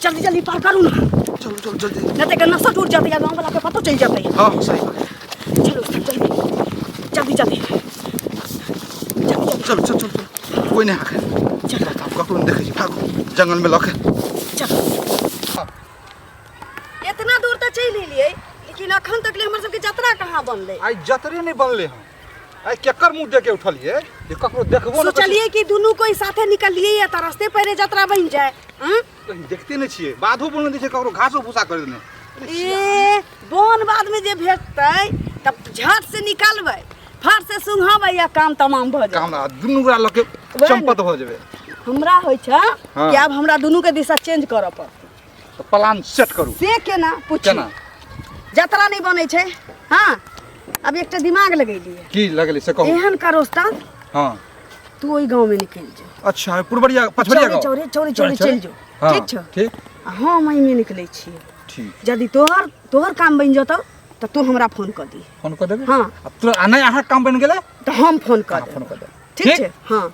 जल्दी जल्दी पार करू ना। चलो चलो जल्दी। नहीं तो नशा टूट जाती है, गाँव वाला के पता चल जाता है। हाँ सही बात। चलो जल्दी जल्दी जल्दी चलो चलो चलो कोई नहीं आके चलो ककरो देखे छी भागो जंगल में लके चलो। इतना दूर तो चल लिए, लेकिन अखन तक ले हमर सबके यात्रा कहाँ बनले। आई जतरे नहीं बनले हम। आई केकर मुंह देके उठलिए जे ककरो देखबो न। सोचलिए कि दोनों कोई साथे निकलिए या त रास्ते पर यात्रा बन जाए। हां कहीं देखते नहीं छिए बाधो बोलने दै छै ककरो घासो भूसा कर देने। ए बोन बाद में जे भेटतै तब झट से निकालबै, फट से सुंघबै या काम तमाम भ जाए। काम ना दुनु गोरा लके चंपत भ जेबे। हमरा होय छै कि अब हमरा दोनों के दिशा चेंज करऽ पड़तै। तो प्लान सेट करू से केना पूछ केना यात्रा नहीं बनै छै। हां अब एकटा दिमाग लगैलिए की लगले से कहू। एहन करोस्ता हां तू ओई गांव में निकल जा। अच्छा पुरबरिया पछबरिया गांव चौरी चौरी चौरी चल जो। ठीक छ ठीक हां मई में निकलै छियै। ठीक यदि तोहर काम बन जतौ त तू हमरा फोन कर दी। फोन कर देबे। हां अब तो आने यहाँ काम बन गेले तो हम फोन कर फोन कर दे। ठीक छै। हां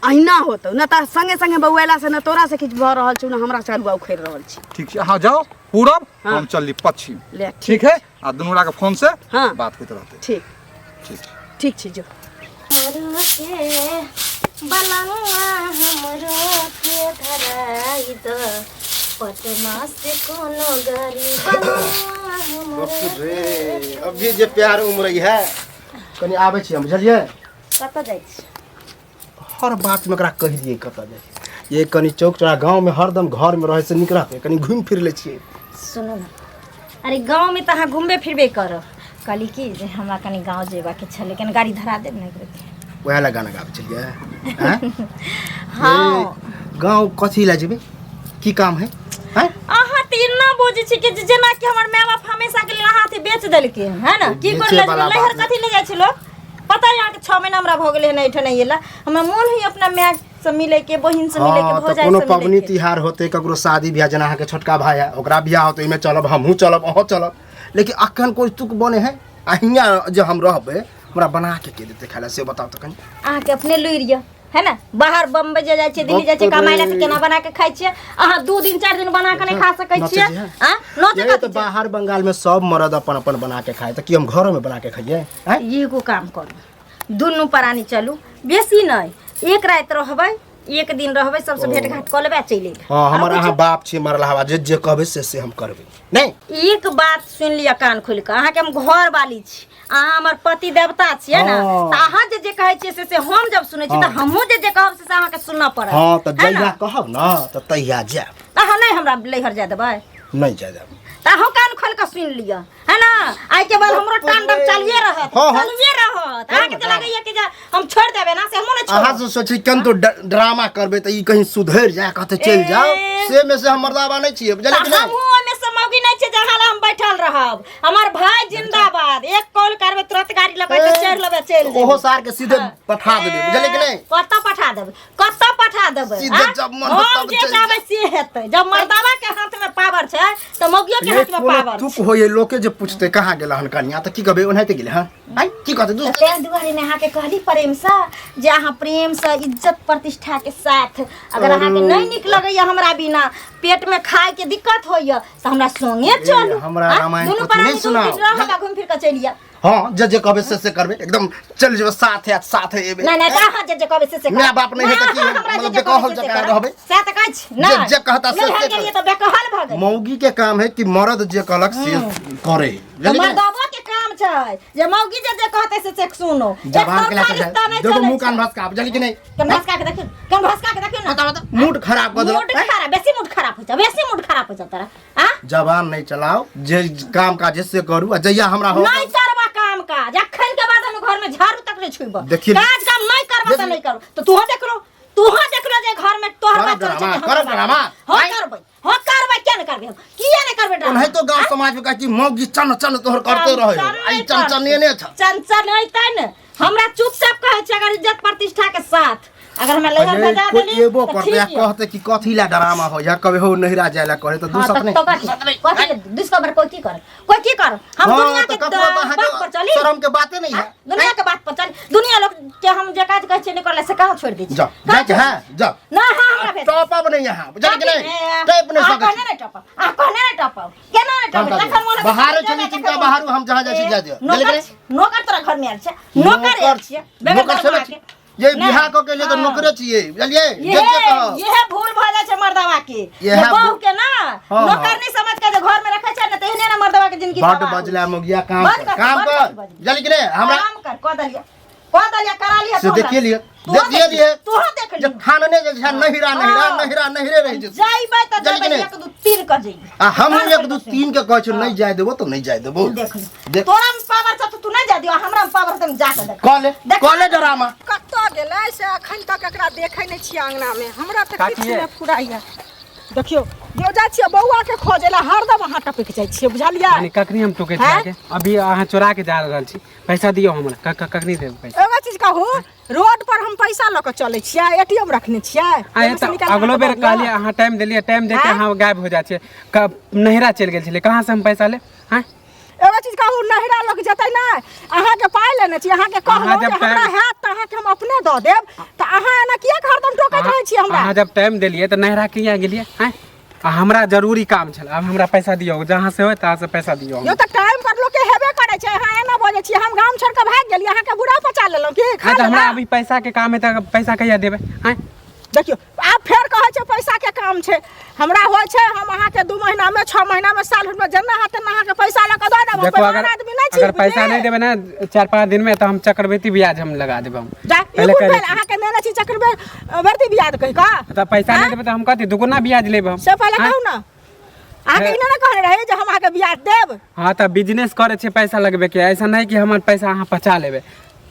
अहिना होतौ न त संगे संगे बौआला से न तोरा से किछ भ रहल छु न हमरा से अरुआ उखड़ रहल छी। ठीक छै हां जाओ पूरब हम चलली पश्चिम। ले ठीक है आ दुनु गोरा के फोन से हाँ। बात होते रहते। ठीक ठीक ठीक छै जो। हमरो के बलंगा हमरो के धराई द पटना से कोनो गाड़ी बलंगा हमरो रे अभी जे प्यार उमरै है कनी आबै छी हम बुझलिए। कत जाइ छी हर बात में एकरा कह दिए कत जाय ये कनी चौक चौरा गांव में हरदम घर में रहे से निक रहते कनी घूम फिर ले छिए। सुनो ना अरे गांव में त अहाँ घूमबे फिरबे कर कहली कि जे हमरा कनी गांव जेबा के छले कनी गाड़ी धरा देब ना करके वह ला गाना गाबै छलिए हैं। हां गांव कथी ला जेबे की काम है हैं। अहाँ त इना बोझे छी कि जेना कि हमर माय बाप हमेशा के लिए हाथे बेच देलके है ना की कर ले लहर कथी ले जाय छी लोग पता है। यहाँ के 6 महीना हमरा भ गेले है नहीं नहीं एला हमरा मन है अपना माय से मिले के बहिन से मिले के भ जाय से कोनो पबनी तिहार होते ककरो शादी ब्याह जना अहाँ के छोटका भाई है ओकरा ब्याह होते इमे चलब हमहू चलब अहो चलब लेकिन अखन कोई तुक बने है अहिया जे हम रहबे हमरा बना के देते खाला से बताओ त कनी। अहाँ के अपने लुइरिया है ना बाहर बम्बई जाय छै दिल्ली जाय छै कमाई ला त केना बना के खाइ छियै अहाँ 2 दिन 4 दिन बना के नहीं खा सकै छियै। हां ये तो बाहर बंगाल में सब मर्द अपन अपन बना के खाए त कि हम घरों में बना के खाइए हैं। एगो काम करू दुनु प्राणी चलू बेसी नहीं एक रात रहबै एक दिन रहबै सबसे भेंट घाट क लेबै चलि एबै। हां हमर अहाँ बाप छी मरला हवा जे कहबे से हम करबे नहीं। एक बात सुन लिया कान खोल के अहाँ के हम घर वाली छी अहाँ हमर पति देवता छियै ना त अहाँ जे कहै छियै से हम जब सुनै छी त हमहु जे कहब से अहाँ के सुनना पड़त। हां त जइया कहब ना त तइया जाब त अहाँ नहीं हमरा लहर जा देबै नहीं जाब त अहाँ कान खोल के सुन लिया है ना आई के बाद हमरो टांडव चलिए रहत अहाँ के लागैया कि हम छोड़ देबे ना से हम नहीं छोड़। अहाँ से सोची कन तो ड्रामा करबे त ई कहीं सुधर जाए कहते चल जाओ से में से हम मर्दावा नहीं छिए बुझलिए कि नहीं। हम ओमे से मौगी नहीं छै जहां हम बैठल रहब हमर भाई जिंदाबाद एक कॉल करबे तुरंत गाड़ी लगे त चढ़ लेबे चल जेबे ओहो सार के सीधे पठा देबे बुझलिए कि नहीं। कत पठा देबे सीधे जब मन हो तब जे चाहबे से हेतै जब मर्दावा के हाथ में पावर छै त मौगिया के हाथ में पावर तू को ये लोके जे पूछते कहां गेला हन कन्या त की कहबे ओनाते गेले हां आई की कहते तू ते दुआरे ने अहाँ के कहली प्रेम से जे अहाँ प्रेम से इज्जत प्रतिष्ठा के साथ अगर अहाँ के नहीं निक लगैया हमरा बिना पेट में खाए के दिक्कत होइया त हमरा संगे चलू हमरा रामायण दुनु पत्नी नहीं प्राणी सुना रहबा घूम फिर के चलिया। हां जे कहबे से करबे एकदम चल जेबे साथ है एबे नहीं कहां जे कहबे से मैं बाप नहीं है त की मतलब बेकहल जगह रहबे से त कहै छी ना जे कहता से गेलिए त बेकहल भ गए। मौगी के काम है कि मर्द जे कहलक से करे मर्दावा के काम छै जे मौगी जे कहते से सुनो जवान के लेके देखो मुंह कान भसका बुझली कि नहीं कान भसका के देखियो ना मूड खराब कर दो मूड खराब बेसी मूड खराब हो जा तारा हां जवान नहीं चलाओ जे काम काज से करू जइया हमरा हो नहीं करबा काम काज अखन के बाद हम घर में झाड़ू तक नहीं छुइबा देखिए काज काम नहीं करबा त नहीं करू तो तू देख लो जे घर में तोहर बात चल कर ड्रामा हां करबै क्या नहीं करबे किया नहीं करबे ड्रामा नहीं तो गांव समाज में कहती मौगी चन तोहर करते रहे आई चन ने छ चंचल नहीं तै न हमरा चुपचाप कहै छै अगर इज्जत प्रतिष्ठा के साथ अगर मैं लहर भेजा कोई देली एबो तो करते ठीक या है। कहते कि कथी ला ड्रामा हो या कभी हो नहिरा जायला करे तो हाँ, दूसरा नहीं तो कथी डिस्कवर कोई की करे हम हाँ, दुनिया तो के ककरो तो अहाँ बात पर के चली शर्म के बातें नहीं है दुनिया के बात पर चली दुनिया लोग के हम जे काज कहै छै निकल से कहां छोड़ दी जा जा के है जा ना हां हमरा भेज टॉप अप नहीं है बुझल कि नहीं टाइप नहीं सकत कहने नहीं टपा कहने नहीं टपा केना नहीं टपा जखन मन बाहर चली चिंता बाहर हम जहां जाय छी जा दियो नौकर तोरा घर में आयल छै नौकर आयल छै नौकर से ये बिहार को के लिए तो नौकरे चाहिए बुझलिए ये भूल भ जाय छै मर्दवा के ये बहू के ना नौकर नहीं समझ के घर में रखे छै ना तेहने ना मर्दवा के जिंदगी बड बजला मुगिया काम कर बुझल कि नहीं हमरा काम कर क दलिया करा लिया से देखिए लिए देखिए तू देख जब खाना ने जे नहिरा नहिरे रह जे जाइबै त जब एक दू तीन क जइबै आ हम एक दू तीन के कहै छ नहीं जाय देबो तो नहीं जाय देबो देख तोरा में पावर छ तू नहीं जा दियो हमरा में पावर तुम जा के देख कॉले ड्रामा कत्तो गेलै से अखन तक एकरा देखै नै छी आंगना में हमरा त किछ नै फुराइया देखियो जो जा छियै बौआ के खोजेला हरदम अहाँ टपक जाय छियै बुझलियै यानी कखनी हम टोके के अभी अहाँ चोरा के जा रहल छी पैसा दियो हमरा कखनी देब पैसा एगो चीज कहू रोड पर हम पैसा ल के चलै छियै एटीएम रखने छियै आए त अगलो बेर कहलिए अहाँ टाइम देलिए टाइम दे के अहाँ गायब हो जा छियै नहिरा चल गेल छले कहां से हम पैसा ले हैं एगो चीज कहू नहिरा लग जतै ना अहाँ के पाइ लेने छी अहाँ के कहलौ जे हमरा हैत त अहाँ के हम अपने द देब त अहाँ एना किया हरदम टोकैत रहै छी हमरा अहाँ जब टाइम देलिए त नहिरा किया गेलिए हैं हमरा जरूरी काम छल अब हमरा पैसा दियो जहां से होय तहां से पैसा दियो यो त टाइम पर लोग के हेबे करे छै अहाँ एना बजै छी हम गाम छोड़ के भाग गेलिए अहाँ के बुढ़ा पचा लेलौ की खा हमरा अभी पैसा के काम है त पैसा कहिया देबे हैं देखियो आप फेर कहै छै पैसा के काम छै हमरा होय छै हम अहाँ के 2 महीना में 6 महीना में साल में जेना हाथ में अहाँ के पैसा ल के द देब देखो अगर पैसा नहीं देबे ना 4-5 दिन में तो हम चक्रवृद्धि ब्याज हम लगा देब हम पहले अहाँ के देने छी चक्रवृद्धि ब्याज कहि का त पैसा नहीं देबे त हम कथि दुगुना ब्याज लेब हम से पहले कहू ना अहाँ के इना कहने रहे जे हम अहाँ के ब्याज देब हां त बिजनेस करे छै पैसा लगबे के ऐसा नहीं कि हमर पैसा अहाँ पचा लेबे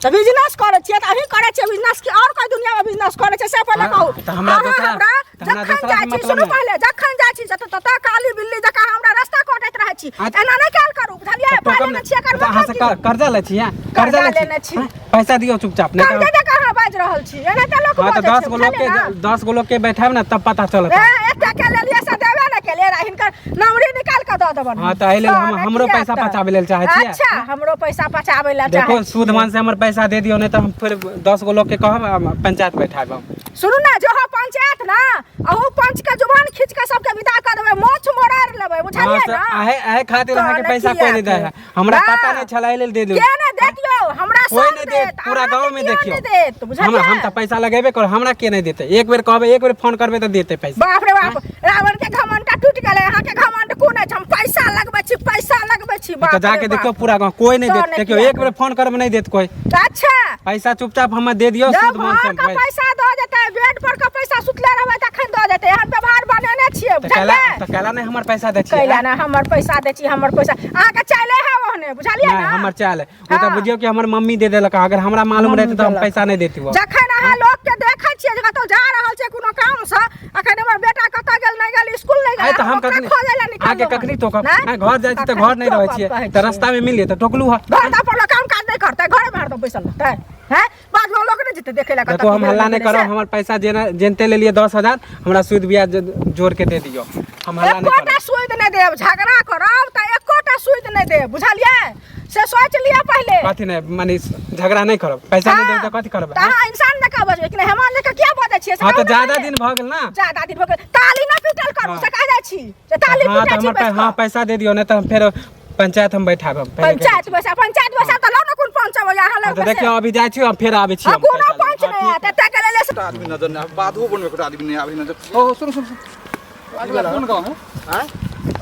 त बिजनेस करे छियै त अही करे छियै बिजनेस की और कोई दुनिया में बिजनेस करे छै से पहले कहू त हमरा दूसरा जखन सुनु पहले जखन जाइ छी त काली बिल्ली जका हमरा रास्ता काटैत रहै छी एना नै काल करू बुझलियै पहले में छियै कर अहाँ से कर्जा ले छी कर्जा लेने छी पैसा दियो चुपचाप नहीं कर्जा कहां बाज रहल छी एना त लोग हां त 10 गो लोग के बैठाब ना तब पता चलत एते के लेलिए से देबे ना के ले हिनकर नंबरी निकाल के द देबन हां त एले हमरो पैसा पचाबे लेल चाहै छी अच्छा हमरो पैसा पचाबे ला चाहै देखो सूद मान से हमर पैसा दे दियो नहीं तो हम फिर 10 गो लोग के कहब पंचायत बैठाब हम सुनू ना जो हो पंचायत ना अहू पंच के जुबान खींच के सबके विदा कर देबे मोछ मोड़ार लेबे बुझलियै ना आहे खातिर अहाँ के पैसा कोई नहीं दे है हमरा पता नहीं छला लेल दे दियो के ने दे दियो हमरा कोई नहीं दे पूरा गांव में देखियो हम त पैसा लगेबे कर हमरा के नहीं देते एक बेर कहबे एक बेर फोन करबे त देते पैसा बाप रे बाप रावण के घमंड टूट गेले अहाँ के घमंड कोन है हम पैसा लगबै छी बाप तो जाके देखियो पूरा गांव कोई नहीं देते देखियो एक बेर फोन करबे नहीं देत कोई अच्छा पैसा चुपचाप हम दे दियो सूद मान से पैसा द देते बेड पर का पैसा सुतले रहबे तखन द देते हम व्यवहार बनेने छियै बुझलियै त कैला नहीं हमर पैसा दे छी कैला ना हमर पैसा दे छी हमर पैसा अहाँ के चले है ओहने बुझलियै ना हमर चाल ओ त बुझियो कि हमर मम्मी दे देलक अगर हमरा मालूम रहते त हम पैसा नहीं देती वो जखन अहाँ लोग के देखै छियै जे कतौ जा रहल छै कोनो काम से अखन हमर बेटा कतौ गेल नहीं गेल स्कूल नहीं गेल त हम कखनी खोजे ला निकल आके कखनी तो घर जाय छी त घर नहीं रहै छियै त रास्ता में मिलिए त टोकलू ह घर पर काम काज नहीं करते घर में हरदम बैसल रहते हैं बाद में लोग नहीं जीते देखे ला देखो हम हल्ला नहीं करो हमर पैसा जेनते ले लिए 10,000 हमरा सूद ब्याज जोड़ के दे दियो हम हल्ला नहीं एकोटा सूद नहीं देब झगड़ा करब त एकोटा सूद नहीं देब बुझलियै से सोच लिया पहले कथि नहीं माने झगड़ा नहीं करब पैसा नहीं देब त कथि करब त इंसान न का बजबै कि नहीं हम लेके क्या बजै छियै हां त ज्यादा दिन भ गेल ना ज्यादा दिन भ गेल ताली न पीटल करू से कह जाइ छी जे ताली हां पीटै त छी हमर हां पैसा दे दियो नहीं त फिर पंचायत हम बैठाब पंचायत बसा त लो न कोन पंचायत यहाँ लग तो देखियो अभी जाय छी फिर आबै छी हम कोनो पंच नहीं है त के ले से आदमी नजर ना बादो बनबे को आदमी नहीं आवे नजर ओ सुन अगला कौन गांव है हां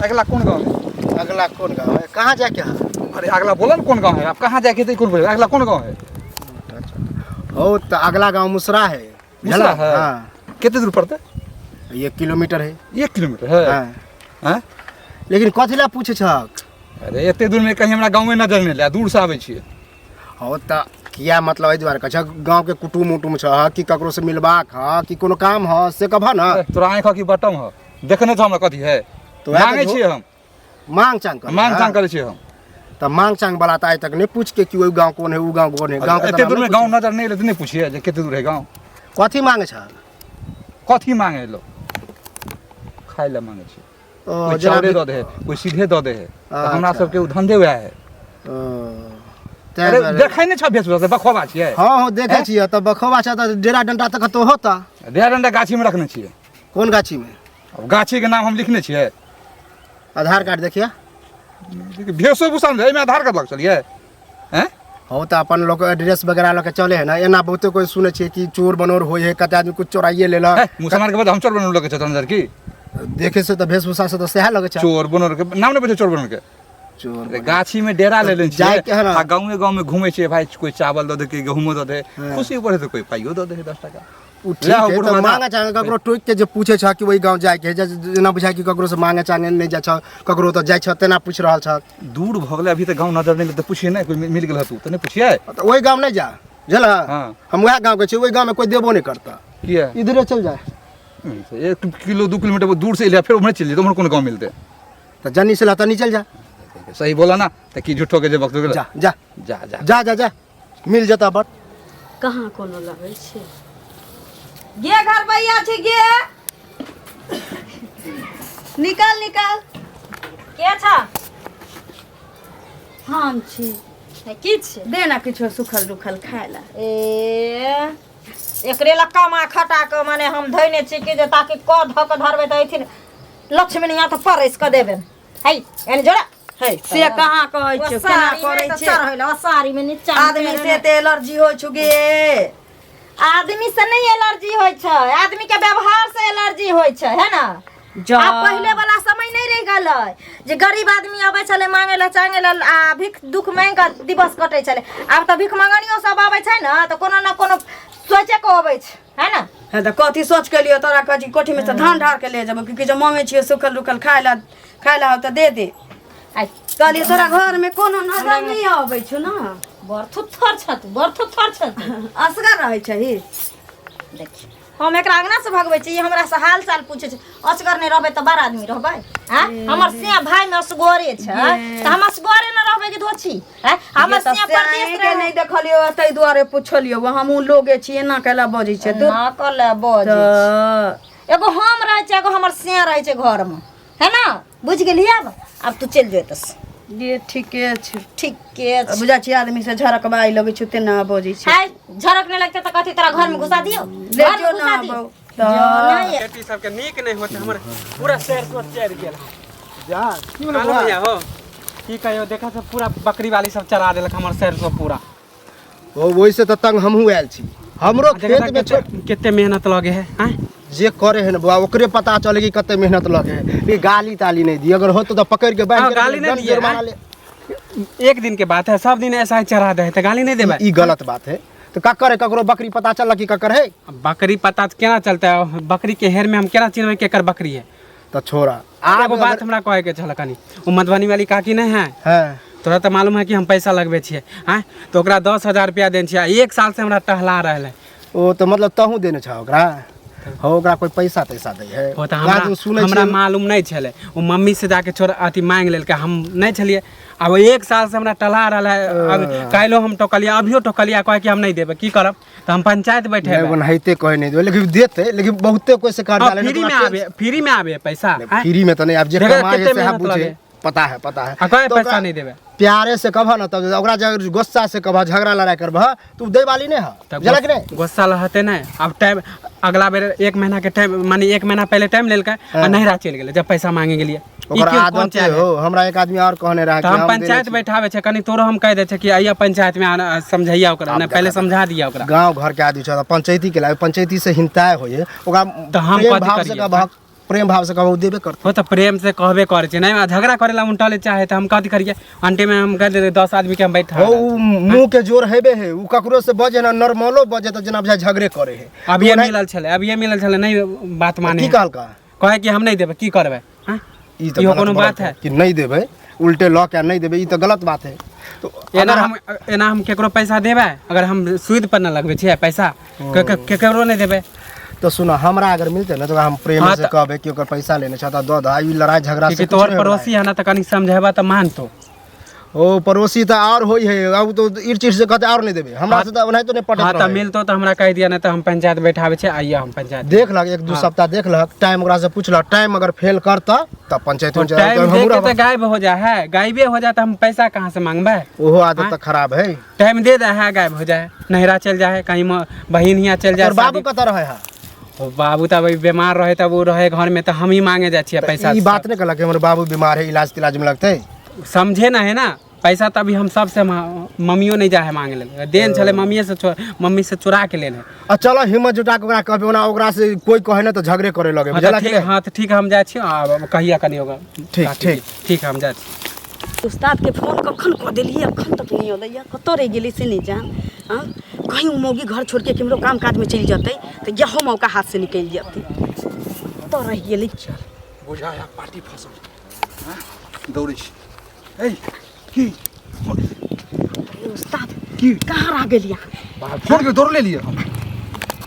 अगला कौन गांव है अगला कौन गांव है कहां जाके है अरे अगला बोला ना कौन गांव है आप कहां जाके थे कौन बोले अगला कौन गांव है हो त अगला गांव मुसरा है मुसरा है हां कितने दूर पड़ता 1 किलोमीटर है 1 किलोमीटर है हां हैं लेकिन कथिला पूछे छक अरे एते दूर में कहीं हमरा गांव में नजर नहीं ले दूर से आवे छिए हो त किया मतलब ए द्वारा कछ गांव के कुटुम उटुम छ कि ककरो से मिलबाक ह कि कोनो काम ह से कहबा ना तोरा आंख की बटम ह देखने छ हमरा कथि है तो मांगे छिए हम मांग चांग कर मांग चांग करे छिए हम त मांग चांग वाला त आज तक नहीं पूछ के कि ओ गांव कौन है उ गांव कौन है गांव के एते दूर में गांव नजर नहीं ले नहीं पूछिए जे कितने दूर है गांव कथी मांगे छ कथी मांगे लो खाए ला मांगे छी कोई चावले दो दे कोई सीधे दो दे हमरा सब के उ धंधे हुआ है अरे देखै नै छ भेसुआ से बखोबा छियै हां हां देखै छियै त बखोबा छ त डेरा डंडा तक तो होता डेरा डंडा गाछी में रखने छियै कौन गाछी में अब गाछी के नाम हम लिखने छियै आधार कार्ड देखिए भेसो भूषण में आधार कार्ड लग चलिए हैं हो त अपन लोग एड्रेस वगैरह लके चले है ना एना बहुते कोई सुने छियै कि चोर बनोर होय है कते आदमी कुछ चोराइए लेला मुसलमान के बाद हम चोर बनोर लगे छ अंदर की देखे से त वेशभूषा से त सह लगे छ चोर बनोर के नाम नै बजे चोर बनोर के चोर गाछी में डेरा ले लेन जाय के है ना आ गांव में घूमे छियै भाई कोई चावल दो दे के गेहूं दो दे खुशी पड़े तो कोई पाइयो दो दे 10 टका ठीक है तो मांगे चाहे ककरो टोक के जे पूछे छ कि वही गांव जाय के जेना बुझाय कि ककरो से मांगे चाहे नै जा छ ककरो तो जाय छ तेना पूछ रहल छ दूर भगले अभी तक गांव नजर नहीं तो पूछिए ना कोई मिल गेल तू तो नहीं पूछिए तो वही गांव नहीं जा जला हां हम वह गांव के छी वही गांव में कोई देबो नहीं करता किया इधरे चल जाए 1 किलो 2 किलोमीटर दूर से ले फिर उमरे चल तो कौन गांव मिलते तो जन्नी से लता नहीं चल जा सही बोला ना तो की झूठो के जे वक्त जा जा जा जा जा जा जा मिल जाता बट कहाँ कोनो लगे छे गे घर भैया छे गे निकाल निकाल के छ हम छी की छे दे ना किछो सुखल रुखल खाए ला ए एकरे ला कमा खटा के माने हम धइने छी कि जे ताकि क धक धरबे त एथिन लक्ष्मी यहाँ त परस क देबे है एने जोड़ा है से कहाँ कहै छ केना करै छ रहैला साड़ी में नीचा आदमी से ते एलर्जी हो छुगे आदमी से नहीं एलर्जी होय छ आदमी के व्यवहार से एलर्जी होय छ है ना अब पहले वाला समय नहीं रह गल जे गरीब आदमी आबै छले मांगे ला चांगे ला आ भिख दुख मांग का दिवस कटै छले अब त भिख मांगनियो सब आबै छै ना त कोनो ना कोनो सोचे को आबै छ है ना है त कथि सोच के लियो तोरा कथि कोठी में से धान ढार के ले जब कि जे मांगे छियो सुखल रुखल खाय ला त दे दे आई कहली तोरा घर में कोनो नजर नहीं आबै छ ना बरथुथर छ बरथुथर छ असगर रहै छही देखि हम एकरा अंगना से भगबै छी हमरा से हाल चाल पूछे छै असगर नहीं रहबै त बार आदमी रहबै हैं हमर से भाई में असगरे छ त हम असगरे न रहबै कि धोछी हैं हमर से परदेश के नहीं देखलियो तै दुआरे पुछलियो हमहु लोगे छी एना केला बजै छै तू ना कले बजै छै एगो हम रहै छै एगो हमर से रहै छै घर में है ना बुझ गेलियै अब तू चल जेतस ये ठीके छै ठीके छै बुझा छी आदमी से झरकबाई लगे छै तेना बजै छै हाय झरक नहीं लगते त कथि तोरा घर में घुसा दियो ले जो ना बौ बेटी सब के नीक नहीं होते हमर पूरा शहर को चढ़ गेल जा क्यों ना हो की कहियो देखा सब पूरा बकरी वाली सब चरा देलक हमर शहर को पूरा ओ वही से त तंग हमहू आयल छी हमरो खेत में कितने मेहनत लगे है हैं जे करे है ना बुआ ओकरे पता चले कि कते मेहनत लगे है ये गाली ताली नहीं दी अगर हो तो पकड़ के बैठ गाली नहीं दिए एक दिन के बात है सब दिन ऐसा ही चढ़ा दे तो गाली नहीं देबे ई गलत बात है तो ककर है ककरो बकरी पता चलला कि ककर है बकरी पता केना चलता है बकरी के हेर में हम केना चिन्हबै केकर बकरी है तो छोड़ा एगो बात हमरा कहे के छल कनी वो मधुबनी वाली काकी नहीं है हैं तोरा तो मालूम है कि हम पैसा लगबे छिए हैं तो ओकरा 10,000 रुपया देन छिए 1 साल से हमरा टहला रहल है ओ तो मतलब तहू देने छ ओकरा हो ओकरा कोई पैसा तैसा दे है वो तो हमरा मालूम नहीं छले वो मम्मी से जाके छोड़ अथी मांग लेलके हम नहीं छलिए अब 1 साल से हमरा टला रहल है अब काइलो हम टोकलिया अभियो टोकलिया कहे कि हम नहीं देबे की करब तो हम पंचायत बैठे है बनैते कहे नहीं दे लेकिन देते लेकिन बहुते कोई से काट डाले फ्री में आवे पैसा फ्री में तो नहीं अब जे कमाए से हम पूछे पता है कोई पैसा नहीं देबे प्यारे से कहबा ना तब ओकरा जब गुस्सा से कहबा झगड़ा लड़ाई करबा तू दे वाली नहीं है जला कि नहीं गुस्सा रहते नहीं अब टाइम अगला बेर 1 महीना के टाइम माने 1 महीना पहले टाइम लेलकै आ नहिरा चल गेलै जब पैसा मांगे के लिए ओकरा आदत हो हमरा एक आदमी और कहने रहा कि हम पंचायत बैठावे छै कनी तोरो हम कह दे छै कि आइया पंचायत में समझैया ओकरा ने पहले समझा दिया ओकरा गांव घर के आदमी छ पंचायती के पंचायती से हिंताय होय ओकरा तो हम भाव से प्रेम भाव से कहबो देबे करते हो तो प्रेम से कहबे करे छै नहीं झगड़ा करेला उल्टा चाहे तो हम कथि करिए अंटे में हम कह दे 10 आदमी के हम बैठा हो मुंह के जोर हेबे है उ ककरो से बजे ना नॉर्मलो बजे त जना झगड़े करे है अब ये मिलल छले नहीं बात माने की कहल का कहे कि हम नहीं देबे की करबे हां ई तो कोनो बात है कि नहीं देबे उल्टे लॉ के नहीं देबे ई तो गलत बात है तो एना हम केकरो पैसा देबे अगर हम सूद पर न लगबे छै पैसा केकरो नहीं देबे तो सुना हमरा अगर मिलते ना तो हम प्रेम से कहबे कि ओकर पैसा लेने चाहता दो दा ई लड़ाई झगड़ा से तोर पड़ोसी है ना त कनी समझेबा त मान तो ओ पड़ोसी तो और होई है अब तो इर चीज से कहते और नहीं देबे हमरा से तो नहीं तो नहीं पटत हाँ तो रहे। मिलतो तो हमरा कह दिया नहीं तो हम पंचायत बैठाबे छे आइए हम पंचायत देख लग 1-2 सप्ताह देख लग टाइम ओकरा से पूछलक टाइम अगर फेल करता तब पंचायत में जाए टाइम दे के तो गायब हो जा है गायबे हो जाए तो हम पैसा कहाँ से मांगबे ओहो आदत तो खराब है। टाइम दे दे है गायब हो जाए नहरा चल जाए कहीं बहिन हियाँ चल जाए और बाबू कत रहे है ओ बाबू तब अभी बीमार रहे तब वो रहे घर में तो हम ही मांगे जाए छियै पैसा ई बात नहीं कहलक कि हमर बाबू बीमार है इलाज तिलाज में लगते समझे ना है ना पैसा तभी हम सबसे मम्मियों नहीं जा है मांगे ले देन चले मम्मी से चुरा के ले आ चलो हिम्मत जुटा के ओकरा कहबे ओना ओकरा से कोई कहे ना तो झगड़े करे लगे बुझला कि हाँ तो ठीक है हम जाए छियै कहिया कनी होगा ठीक ठीक ठीक है हम जाए छियै उस्ताद के फोन कखन कऽ देलियै अखन तक नहीं अयलैया कतऽ रहि गेलै से नहीं जान हाँ कहीं मौगी घर छोड़ के केमरो काम काज में चलि जेतै तो यहो मौका हाथ से निकलि जेतै कतऽ रहि गेलै चल बुझाया पार्टी फंसल दौड़े छी ए की उस्ताद की कहाँ रह गेलियै बाहर छोड़ के दौड़ ले लिए हम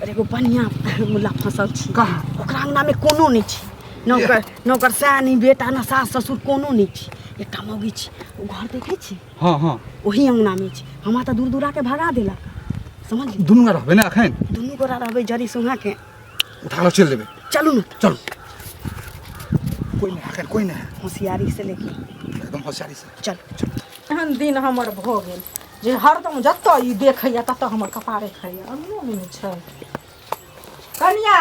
अरे एगो बढ़िया मुल्ला फंसल छी कहाँ ओकरा अंगना में कोनो नहीं छी नौकर सानी बेटा न सास ससुर कोनो नहीं छी एकटा मौगी छी ओ घर देखै छी हाँ हाँ ओही अंगना में छी हमरा तऽ दूर दूरा के भगा देलक समझली दुनू रहबे ना एखन दुनू गोरा रहबै जड़ी सुहा के उठा लो चल देबे चलू न चल कोई नहीं एखन कोई नहीं होशियारी से लेके एकदम होशियारी से चल एहन दिन हमर भऽ गेल जे हरदम जतऽ ई देखैया ततऽ हमर कपारे खाइया अन्नो नहि छै कनिया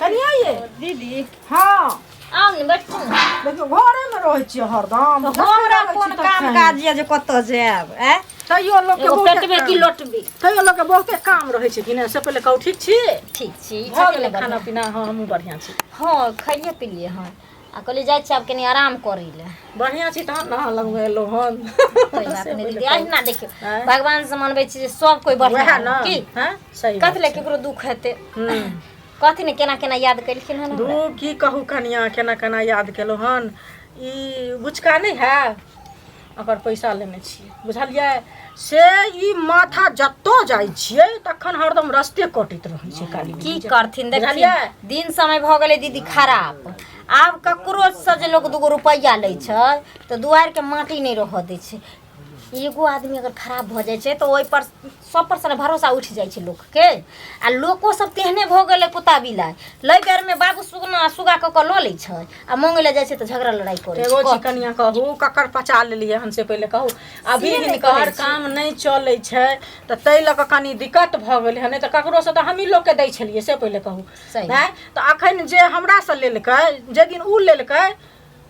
कनिया ये दीदी हाँ आउ ने बैठू देखियो घरे में रहै छियै हरदम हमरा कोन काम काज ये जे कतऽ जायब ए तैयो लोग के एगो बहुते पेटमे की लोटबी तैयो लोग के बहुते काम रहै छै कि नहि से पहिले कहू ठीक छी ठीक छी भऽ गेलै खाना पीना हाँ हमहूँ बढ़िआँ छी हाँ खाइए पीलिए हाँ आ कहलिए जाइ छी आब कनी आराम करै ले बढ़िआँ छी तहन नहा लगमे एलहुँ हन कोई बात नहीं दीदी अहिना देखियो भगवान से मनबै छी जे सब कोई बढ़िया वएह न की हैं सही बात कथले केकरो दुख हेतै कथी ने केना केना याद केलखिन हन दू की कहू कनिया केना केना याद केलहुँ हन ई बुचका नहीं है ओकर पैसा लेने छियै बुझलियै से ई माथा जतऽ जाइ छियै तखन हरदम रस्ते कटैत रहै छै काली की करथिन देखिए दिन समय भऽ गेलै दीदी खराब आब ककरो से जे लोग 2 रुपैया लै छै तऽ दुआर के माटी नहीं रह दै छै एगो आदमी अगर खराब भऽ जाइ छै तऽ ओहि पर 100% भरोसा उठ जाइ छै लोग के आ लोको सब तेहने भऽ गेलै कुत्ता बिलाइ लै बेर में बाबू सुगा कऽ के लऽ लै छै आ मांगे ले जाइ छै तऽ झगड़ा लड़ाई करे एगो छी कनिया कहू ककर पचा लेलियै हन से पहिले कहू अभी हिनकर काम नहीं चलै छै तऽ तै लऽ कऽ कनी दिक्कत भऽ गेलै हन नहि तऽ ककरो से तऽ हमही लोग के दै छलियै से पहिले कहू हैं तऽ अखन जे हमरा से लेलकै जे दिन उ लेलकै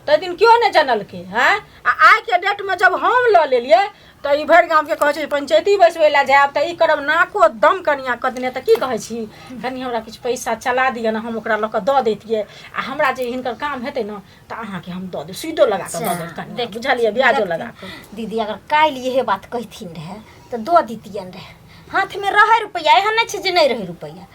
तै दिन क्यों नहीं जानलकै हैं आ आइ के डेट में जब हम लऽ लेलियै तऽ ई भरि गाँव के कहै छै पंचायती बैसबै लए जायब तऽ ई करब नाको दम कनिया कदने तऽ की कहै छी कनि हमरा किछु पैसा चला दिअ ने हम ओकरा लऽ कऽ दऽ दैतियै आ हमरा जे हिनकर काम हेतै ने तऽ अहाँके हम दऽ देब सूदो लगा कऽ दऽ देब कनिया बुझलियै ब्याजो लगा कऽ दीदी अगर काल्हि इहे बात कहथिन रहे तऽ दऽ दितियन रहे हाथ में रहे रुपैया एहन नहीं छै जे नहीं रहे रुपैया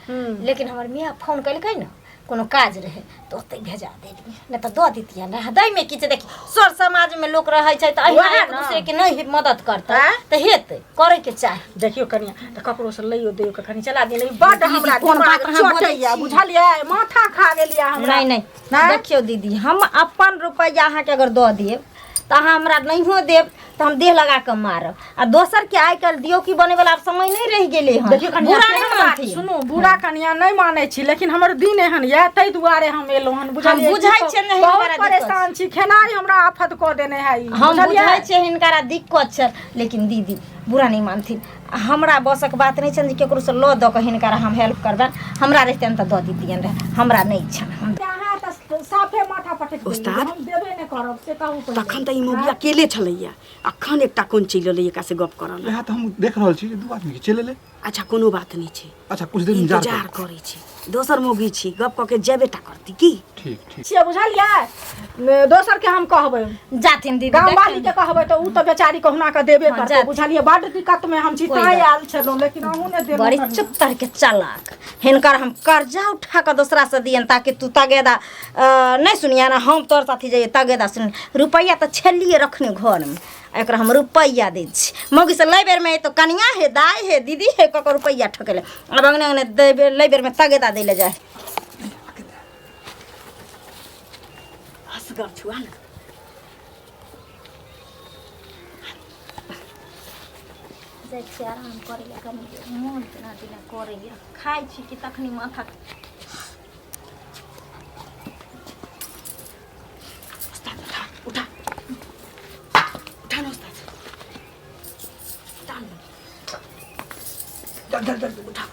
लेकिन हमर मियाँ फोन कलकै ने कोनो काज रहे तो ओते भेजा देलियै नहीं तो दऽ दितियन रहे दै में की छै देखी सर समाज में लोक रहै छै तऽ अहिना एक दूसरे के नहीं मदद करतै तऽ हेतै करे के चाही देखियो कनिया तऽ ककरो से लइयो दियो के कनि चला दियै बड हमरा दिमाग चटैया बुझलियै माथा खा गेलियै हमरा नहीं देखियो दीदी हम अपन रुपैया अहाँ के अगर दऽ देब तऽ अहाँ हमरा नहियो देब तऽ हम देह लगा के मारब आ दोसर के आइ काल्हि दियो की बने वाला समय नहीं रह गेलै हन देखियो कनिया सुनू बुरा कनिया नहीं मानै छी लेकिन हमर दिन एहन ये तै दुआरे हम एलहुं हन बुझलियै हम बुझाइ छै नहीं बहुत परेशान छी खेनाइ हमरा आफत कऽ देने है ई हम बुझाइ छै हिनकरा दिक्कत छै लेकिन दीदी बुरा नहीं मानथिन हमरा बसक बात नहीं छन जे केकरो से लऽ दऽ के हिनकरा हम हेल्प करबन हमरा रहतन तऽ दऽ दितियन रहे हमरा नहीं छन अहाँ तऽ साफे माथा पटक उस्ताद हम देबे नहीं करब से कहू तखन तऽ ई मौगी अकेले छलैया अखन एकटा कोन चलि एलै एकरा से गप करल यहाँ तो हम देख रहल छी 2 आदमी के चले ले अच्छा कोनो बात नहीं छै अच्छा कुछ देर इंतजार करै छी दोसर मौगी छी गप कऽ के जेबेटा करती की ठीक ठीक छियै बुझलियै दोसर के हम कहबै जाथिन दीदी गाँव वाली के कहबै तऽ उ तऽ बेचारी कहुना के देबे करतै बुझलियै बड दिक्कत में हम छी ताई आयल छलहुँ लेकिन अहूँ ने देबे बड़ी चुत्तर के चालाक हिनकर हम कर्जा उठा के दूसरा से दियन ताकि तू तगेदा नहीं सुनिया ना हम तोर साथी जाइए तगेदा सुन रुपैया तो छलिए रखने घर में एकरा हम रुपैया दै छी मौगी से लै बेर में तो कनिया है दाई है दीदी है ककर रुपैया ठकेले अब अंगने अंगने दे लै बेर में तगेदा दै ले जाए हसगर छुआ ना जाइ छी आराम करे ला कनी मोन केना दिना करैया खाइ छी कि तखनी माथा उठा ना उस्ताद, उठा ना। चल उठा